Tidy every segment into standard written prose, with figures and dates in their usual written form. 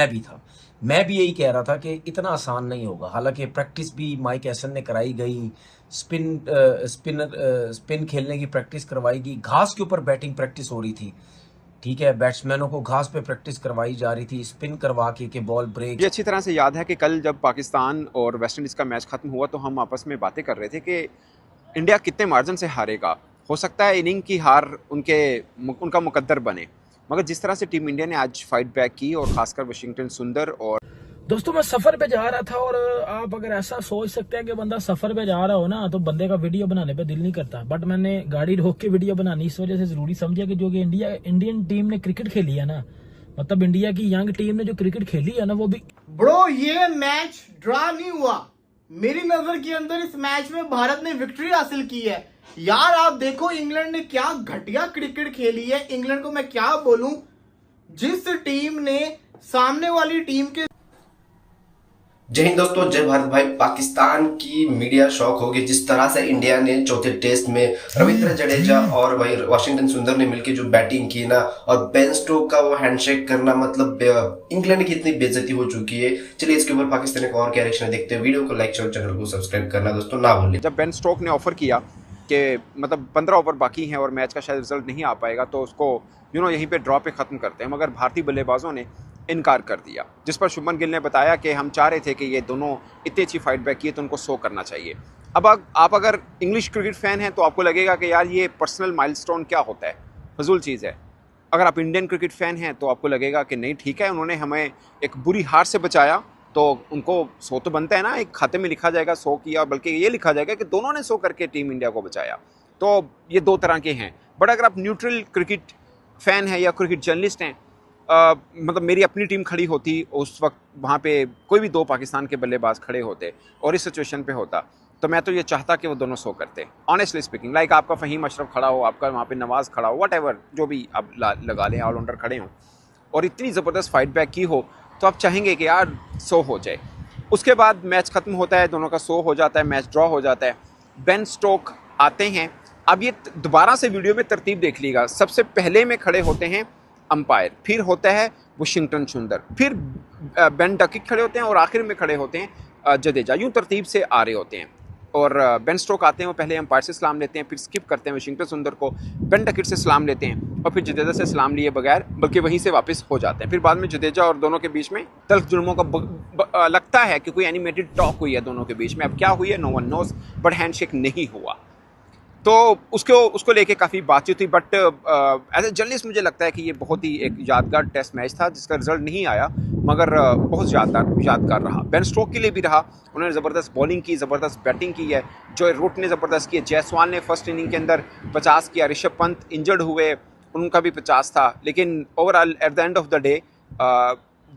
मैं भी था, मैं भी यही कह रहा था कि इतना आसान नहीं होगा। हालांकि प्रैक्टिस भी माइक एसन ने कराई गई, स्पिन खेलने की प्रैक्टिस करवाई गई, घास के ऊपर बैटिंग प्रैक्टिस हो रही थी, ठीक है, बैट्समैनों को घास पे प्रैक्टिस करवाई जा रही थी, स्पिन करवा के बॉल ब्रेक। ये अच्छी तरह से याद है कि कल जब पाकिस्तान और वेस्ट इंडीज़ का मैच खत्म हुआ तो हम आपस में बातें कर रहे थे कि इंडिया कितने मार्जिन से हारेगा। हो सकता है इनिंग की हार उनका मुकद्दर बने, मगर जिस तरह से टीम इंडिया ने आज फाइट बैक की और खासकर वाशिंगटन सुंदर और दोस्तों मैं सफर पे जा रहा था और आप अगर ऐसा सोच सकते हैं कि बंदा सफर पे जा रहा हो ना तो बंदे का वीडियो बनाने पे दिल नहीं करता, बट मैंने गाड़ी रोक के वीडियो बनानी इस वजह से जरूरी समझा कि जो कि इंडियन टीम ने क्रिकेट खेली है ना, मतलब इंडिया की यंग टीम ने जो क्रिकेट खेली है ना वो भी ब्रो, ये मैच ड्रा नहीं हुआ। मेरी नजर के अंदर इस मैच में भारत ने विक्ट्री हासिल की है। यार आप देखो इंग्लैंड ने क्या घटिया क्रिकेट खेली है। इंग्लैंड को मैं क्या बोलूं, जिस टीम ने सामने वाली टीम के जय हिंद दोस्तों, जय भारत भाई। पाकिस्तान की मीडिया शॉक होगी जिस तरह से इंडिया ने चौथे टेस्ट में रविंद्र जडेजा और वही वाशिंगटन सुंदर ने मिलकर जो बैटिंग की ना, और बेन स्टोक का वो हैंडशेक करना, मतलब इंग्लैंड की इतनी बेइज्जती हो चुकी है। चलिए इसके ऊपर पाकिस्तान का और क्या रिएक्शन है देखते हैं। वीडियो को लाइक शेयर, चैनल को सब्सक्राइब करना दोस्तों ना भूलें। जब बेन स्टोक ने ऑफर किया कि मतलब 15 ओवर बाकी हैं और मैच का शायद रिजल्ट नहीं आ पाएगा तो उसको यहीं पे ड्रॉ पे ख़त्म करते हैं, मगर भारतीय बल्लेबाजों ने इनकार कर दिया, जिस पर शुभमन गिल ने बताया कि हम चाह रहे थे कि ये दोनों इतनी अच्छी फाइट बैक किए तो उनको 100 करना चाहिए। अब आप अगर इंग्लिश क्रिकेट फ़ैन हैं तो आपको लगेगा कि यार ये पर्सनल माइलस्टोन क्या होता है, फजूल चीज़ है। अगर आप इंडियन क्रिकेट फ़ैन हैं तो आपको लगेगा कि नहीं ठीक है, उन्होंने हमें एक बुरी हार से बचाया तो उनको 100 तो बनता है ना, एक खाते में लिखा जाएगा 100 किया, बल्कि ये लिखा जाएगा कि दोनों ने 100 करके टीम इंडिया को बचाया। तो ये दो तरह के हैं। बट अगर आप न्यूट्रल क्रिकेट फ़ैन हैं या क्रिकेट जर्नलिस्ट हैं, मतलब मेरी अपनी टीम खड़ी होती उस वक्त, वहाँ पे कोई भी 2 पाकिस्तान के बल्लेबाज खड़े होते और इस सिचुएशन पे होता तो मैं तो ये चाहता कि वो दोनों 100 करते। ऑनेस्टली स्पीकिंग, लाइक आपका फ़हीम अशरफ खड़ा हो, आपका वहाँ पे नवाज़ खड़ा हो, वट जो भी आप लगा लें, ऑलराउंडर खड़े हों और इतनी ज़बरदस्त फाइट बैक की हो तो आप चाहेंगे कि यार 100 हो जाए। उसके बाद मैच ख़त्म होता है, दोनों का 100 हो जाता है, मैच ड्रॉ हो जाता है। बेन स्टोक आते हैं। अब ये दोबारा से वीडियो में तरतीब देख लीजिएगा। सबसे पहले में खड़े होते हैं अंपायर, फिर होता है वाशिंगटन सुंदर, फिर बेन डकिट खड़े होते हैं और आखिर में खड़े होते हैं जडेजा। यूँ तरतीब से आ रहे होते हैं और बेन स्टोक आते हैं, वो पहले अंपायर से सलाम लेते हैं, फिर स्किप करते हैं वाशिंगटन सुंदर को, बेन डकिट से सलाम लेते हैं और फिर जडेजा से सलाम लिए बगैर बल्कि वहीं से वापस हो जाते हैं। फिर बाद में जडेजा और दोनों के बीच में तल्ख जुर्मों का लगता है कि कोई एनिमेटेड टॉक हुई है दोनों के बीच में। अब क्या हुई है no one knows, but handshake नहीं हुआ। तो उसको लेके काफ़ी बातचीत हुई। बट एज ए जर्नलिस्ट मुझे लगता है कि ये बहुत ही एक यादगार टेस्ट मैच था जिसका रिजल्ट नहीं आया, मगर बहुत यादगार रहा। बेन स्टोक के लिए भी रहा। उन्होंने ज़बरदस्त बॉलिंग की, ज़बरदस्त बैटिंग की है। जो रूट ने ज़बरदस्त की है। जायसवाल ने फर्स्ट इनिंग के अंदर 50 किया। ऋषभ पंत इंजर्ड हुए, उनका भी 50 था। लेकिन overall at the end of the day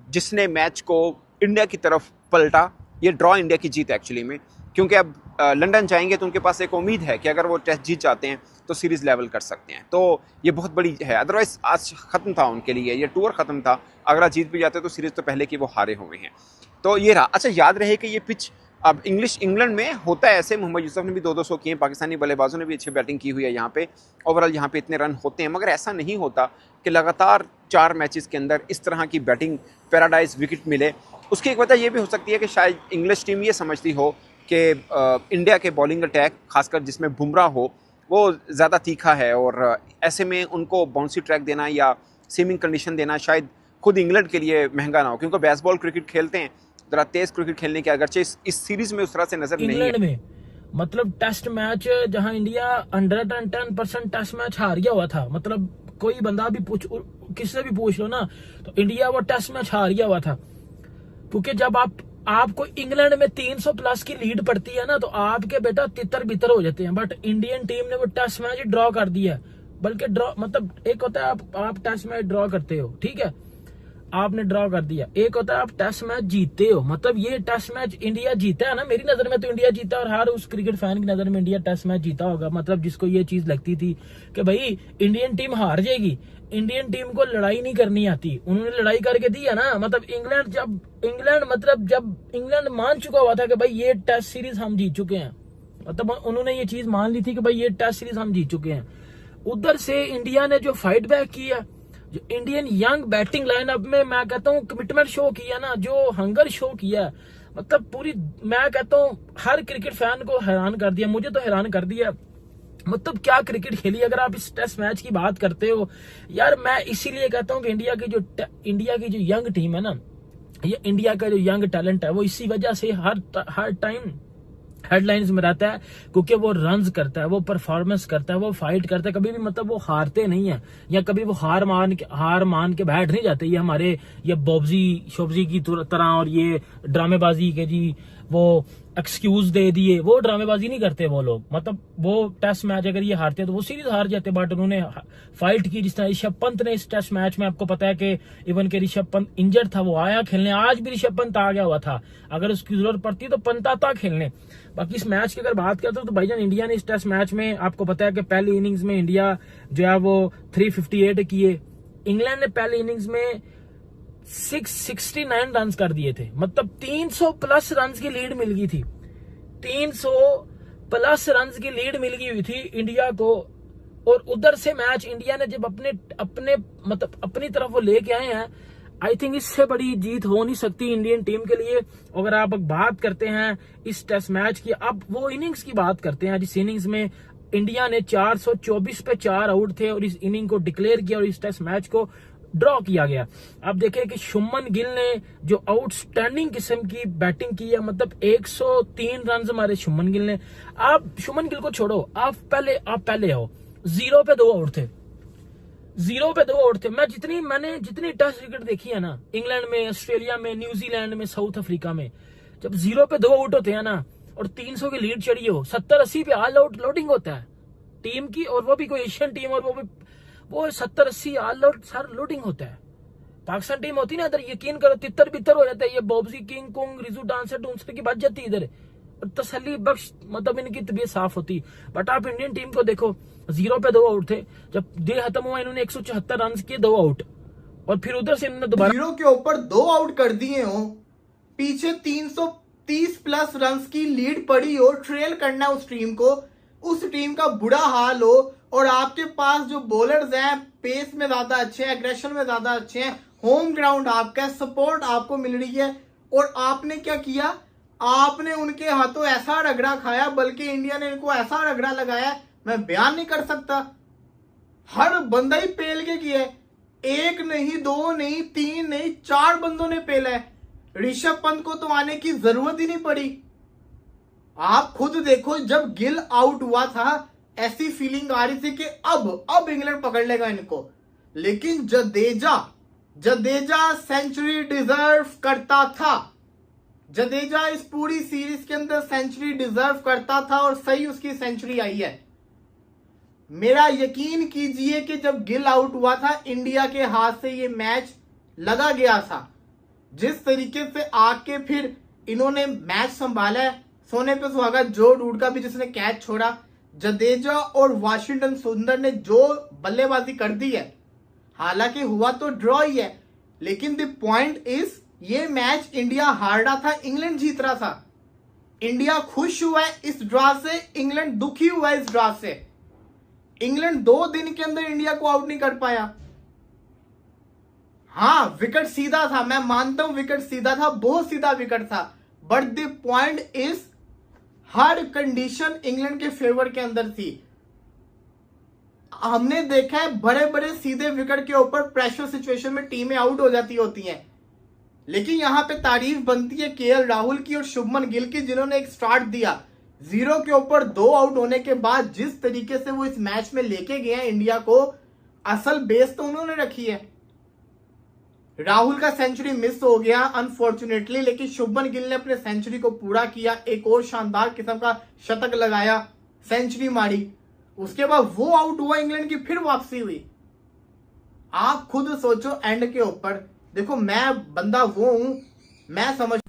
जिसने मैच को इंडिया की तरफ पलटा, ये ड्रॉ इंडिया की जीत एक्चुअली में, क्योंकि अब लंदन जाएंगे तो उनके पास एक उम्मीद है कि अगर वो टेस्ट जीत जाते हैं तो सीरीज़ लेवल कर सकते हैं। तो ये बहुत बड़ी है। अदरवाइज आज ख़त्म था उनके लिए, ये टूर ख़त्म था। अगर आज जीत भी जाते तो सीरीज़ तो पहले की वो हारे हुए हैं। तो ये रहा। अच्छा, याद रहे कि ये पिच अब इंग्लैंड में होता है ऐसे। मोहम्मद यूसुफ ने भी 200 किए, पाकिस्तानी बल्लेबाजों ने भी अच्छी बैटिंग की हुई है यहाँ पे। ओवरऑल यहाँ पे इतने रन होते हैं, मगर ऐसा नहीं होता कि लगातार 4 मैचेस के अंदर इस तरह की बैटिंग पैराडाइज विकेट मिले। उसकी एक वजह ये भी हो सकती है कि शायद इंग्लिश टीम ये समझती हो कि इंडिया के बॉलिंग अटैक, खासकर जिसमें बुमराह हो, वो ज़्यादा तीखा है और ऐसे में उनको बाउंसी ट्रैक देना या सीमिंग कंडीशन देना शायद खुद इंग्लैंड के लिए महंगा ना हो, क्योंकि बेसबॉल क्रिकेट खेलते हैं, ज़रा तेज़ क्रिकेट खेलने के अगरचे इस सीरीज़ में उस तरह से नज़र नहीं है। इंग्लैंड में मतलब टेस्ट मैच जहां इंडिया 110% टेस्ट मैच हार गया हुआ था, मतलब कोई बंदा भी किससे भी पूछ लो ना तो इंडिया वो टेस्ट मैच हार गया हुआ था। क्योंकि जब आपको इंग्लैंड में 300 प्लस की लीड पड़ती है ना तो आपके बेटा तितर बितर हो जाते हैं। बट इंडियन टीम ने वो टेस्ट मैच ड्रॉ कर दिया। बल्कि ड्रॉ मतलब एक होता है आप टेस्ट मैच ड्रॉ करते हो, ठीक है, आपने ड्रॉ कर दिया। एक होता है आप टेस्ट मैच जीतते हो, मतलब ये टेस्ट मैच इंडिया जीता है ना। मेरी नजर में तो इंडिया जीता और हर उस क्रिकेट फैन की नजर में इंडिया टेस्ट मैच जीता होगा। मतलब जिसको ये चीज लगती थी कि भाई इंडियन टीम हार जाएगी, इंडियन टीम को लड़ाई नहीं करनी आती, उन्होंने लड़ाई करके दी है ना। मतलब जब इंग्लैंड मान चुका हुआ था कि भाई ये टेस्ट सीरीज हम जीत चुके हैं, मतलब उन्होंने ये चीज मान ली थी कि भाई ये टेस्ट सीरीज हम जीत चुके हैं। उधर से इंडिया ने जो फाइट बैक की है, जो इंडियन यंग बैटिंग लाइनअप में मैं कहता हूँ कमिटमेंट शो किया ना, जो हंगर शो किया, मतलब पूरी मैं कहता हूँ हर क्रिकेट फैन को हैरान कर दिया, मुझे तो हैरान कर दिया। मतलब क्या क्रिकेट खेली। अगर आप इस टेस्ट मैच की बात करते हो यार, मैं इसीलिए कहता हूँ कि इंडिया की जो यंग टीम है ना, ये इंडिया का जो यंग टैलेंट है, वो इसी वजह से हर टाइम हेडलाइंस में रहता है, क्योंकि वो रन्स करता है, वो परफॉर्मेंस करता है, वो फाइट करता है, कभी भी मतलब वो हारते नहीं है, या कभी वो हार मान के बैठ नहीं जाते। ये हमारे ये शोबजी की तरह और ये ड्रामेबाजी के जी वो एक्सक्यूज दे दिए, वो ड्रामेबाजी नहीं करते वो लोग। मतलब वो टेस्ट मैच अगर ये हारते तो वो सीरीज हार जाते, बट उन्होंने फाइट की। जिस तरह ऋषभ पंत ने इस टेस्ट मैच में, आपको पता है कि इवन के ऋषभ पंत इंजर्ड था, वो आया खेलने। आज भी ऋषभ पंत आ गया हुआ था, अगर उसकी जरूरत पड़ती तो पंत आता खेलने। बाकी इस मैच की अगर बात करते हो तो भाईजान इंडिया ने इस टेस्ट मैच में, आपको पता है कि पहली इनिंग्स में इंडिया जो है वो 358 किए, इंग्लैंड ने पहली इनिंग्स में 669 रन कर दिए थे। मतलब 300 प्लस रन की लीड मिल गई थी, 300 प्लस रन की लीड मिल गई हुई थी इंडिया को। और उधर से मैच इंडिया ने जब अपनी तरफ वो लेके आए हैं, आई थिंक इससे बड़ी जीत हो नहीं सकती इंडियन टीम के लिए। अगर आप बात करते हैं इस टेस्ट मैच की, अब वो इनिंग्स की बात करते हैं जिस इनिंग्स में इंडिया ने 424 पे 4 आउट थे और इस इनिंग को डिक्लेयर किया और इस टेस्ट मैच को ड्रॉ किया गया। आप देखें कि शुभमन गिल ने जो आउटस्टैंडिंग किस्म की बैटिंग की है, मतलब 103 रन हमारे शुभमन गिल ने। आप शुभमन गिल को छोड़ो, आप पहले आओ, 0 पे 2 आउट थे, 0 पे 2 आउट थे। मैंने जितनी टेस्ट क्रिकेट देखी है ना, इंग्लैंड में, ऑस्ट्रेलिया में, न्यूजीलैंड में, साउथ अफ्रीका में, जब 0 पे 2 आउट होते हैं ना और 300 की लीड चढ़ी हो, 70-80 पे ऑल आउट लोडिंग होता है टीम की, और वो भी कोई एशियन टीम, और वो 70-80 ऑल आउट सर लोडिंग होता है। पाकिस्तान टीम होती ना, इधर यकीन करो तितर बितर हो जाता है, ये Bobji king kung Riju dancer की बच जाती इधर, तसल्ली बख्श, मतलब इनकी तबीयत साफ होती। बट आप इंडियन टीम को देखो, 0 पे 2 आउट थे, जब डे खत्म हुआ इन्होंने 174 रन किए, 2 आउट, और फिर उधर से इन्होंने दोबारा 0 के ऊपर 2 आउट कर दिए हो, पीछे 330 प्लस रन की लीड पड़ी हो, ट्रेल करना उस टीम को, उस टीम का बुरा हाल हो, और आपके पास जो बॉलर्स हैं पेस में ज्यादा अच्छे हैं, एग्रेशन में ज्यादा अच्छे हैं, होम ग्राउंड आपका, सपोर्ट आपको मिल रही है, और आपने क्या किया, आपने उनके हाथों ऐसा रगड़ा खाया, बल्कि इंडिया ने इनको ऐसा रगड़ा लगाया मैं बयान नहीं कर सकता। हर बंदा ही पेल के किया है, 1 नहीं 2 नहीं 3 नहीं 4 बंदों ने पेला है। ऋषभ पंत को तो आने की जरूरत ही नहीं पड़ी। आप खुद देखो, जब गिल आउट हुआ था ऐसी फीलिंग आ रही थी कि अब इंग्लैंड पकड़ लेगा इनको, लेकिन जडेजा सेंचुरी डिजर्व करता था। जडेजा इस पूरी सीरीज के अंदर सेंचुरी डिजर्व करता था और सही उसकी सेंचुरी आई है। मेरा यकीन कीजिए कि जब गिल आउट हुआ था, इंडिया के हाथ से ये मैच लगा गया था। जिस तरीके से आके फिर इन्होंने मैच संभाला है, सोने पे सुहागा, जो रूट का भी जिसने कैच छोड़ा, जडेजा और वाशिंगटन सुंदर ने जो बल्लेबाजी कर दी है, हालांकि हुआ तो ड्रॉ ही है, लेकिन द पॉइंट इज ये मैच इंडिया हार रहा था, इंग्लैंड जीत रहा था। इंडिया खुश हुआ है इस ड्रॉ से, इंग्लैंड दुखी हुआ है इस ड्रॉ से। इंग्लैंड 2 दिन के अंदर इंडिया को आउट नहीं कर पाया। हाँ, विकेट सीधा था, मैं मानता हूं विकेट सीधा था, बहुत सीधा विकेट था, but the point is her condition England के फेवर के अंदर थी। हमने देखा है बड़े बड़े सीधे विकेट के ऊपर प्रेशर सिचुएशन में टीमें आउट हो जाती होती हैं, लेकिन यहां पे तारीफ बनती है केएल राहुल की और शुभमन गिल की, जिन्होंने एक स्टार्ट दिया। 0 के ऊपर 2 आउट होने के बाद जिस तरीके से वो इस मैच में लेके गए हैं इंडिया को, असल बेस तो उन्होंने रखी है। राहुल का सेंचुरी मिस हो गया अनफॉर्चुनेटली, लेकिन शुभमन गिल ने अपने सेंचुरी को पूरा किया, एक और शानदार किस्म का शतक लगाया, सेंचुरी मारी। उसके बाद वो आउट हुआ, इंग्लैंड की फिर वापसी हुई। आप खुद सोचो एंड के ऊपर। देखो, मैं बंदा वो हूं, मैं समझ।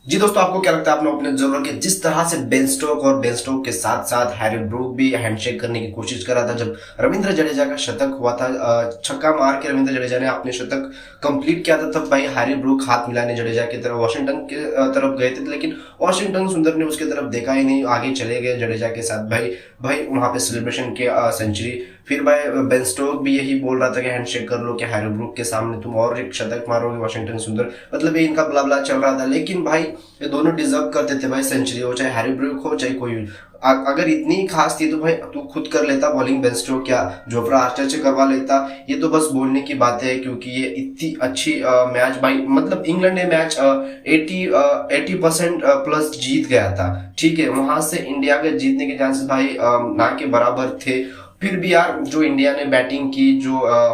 जी दोस्तों, आपको क्या लगता है? आपने अपने जरूर के जिस तरह से बेन स्टोक और बेन स्टोक के साथ साथ हैरी ब्रूक भी हैंडशेक करने की कोशिश कर रहा था जब रविंद्र जडेजा का शतक हुआ था, छक्का मार के रविंद्र जडेजा ने अपने शतक कंप्लीट किया था, तब भाई हैरी ब्रूक हाथ मिलाने जडेजा की तरफ, वाशिंगटन के तरफ गए थे, लेकिन वाशिंगटन सुंदर ने उसकी तरफ देखा ही नहीं, आगे चले गए जडेजा के साथ। भाई वहां पे सेलिब्रेशन के सेंचुरी फिर भाई बेन स्टोक भी यही बोल रहा था कि हैंडशेक कर लो, कि हैरी ब्रूक के सामने तुम और एक शतक मारोगे वाशिंगटन सुंदर, मतलब ये इनका ब्ला ब्ला चल रहा था। लेकिन भाई ये दोनों डिजर्व करते थे भाई सेंचुरी हो, चाहे हैरी ब्रूक हो चाहे कोई। अगर इतनी खास थी तो भाई तू खुद कर लेता बॉलिंग, बेन स्टोक क्या जोफ्रा आर्चर से करवा लेता। ये तो बस बोलने की बात है, क्योंकि ये इतनी अच्छी मैच भाई, मतलब इंग्लैंड ने मैच 80% प्लस जीत गया था, ठीक है। वहां से इंडिया के जीतने के चांसेस भाई ना के बराबर थे। फिर भी यार जो इंडिया ने बैटिंग की, जो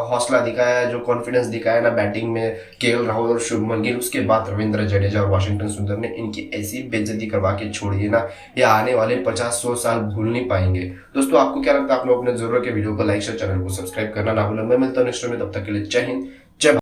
हौसला दिखाया, जो कॉन्फिडेंस दिखाया ना बैटिंग में केएल राहुल और शुभमन गिल, उसके बाद रविंद्र जडेजा और वाशिंगटन सुंदर ने इनकी ऐसी बेइज्जती करवा के छोड़ी है ना, ये आने वाले 50-100 साल भूल नहीं पाएंगे। दोस्तों आपको क्या लगता है? आप लोग अपने जरूर के वीडियो को लाइक शेयर, चैनल को सब्सक्राइब करना ना भूलें। मैं मिलता हूं नेक्स्ट में, तब तक के लिए जय हिंद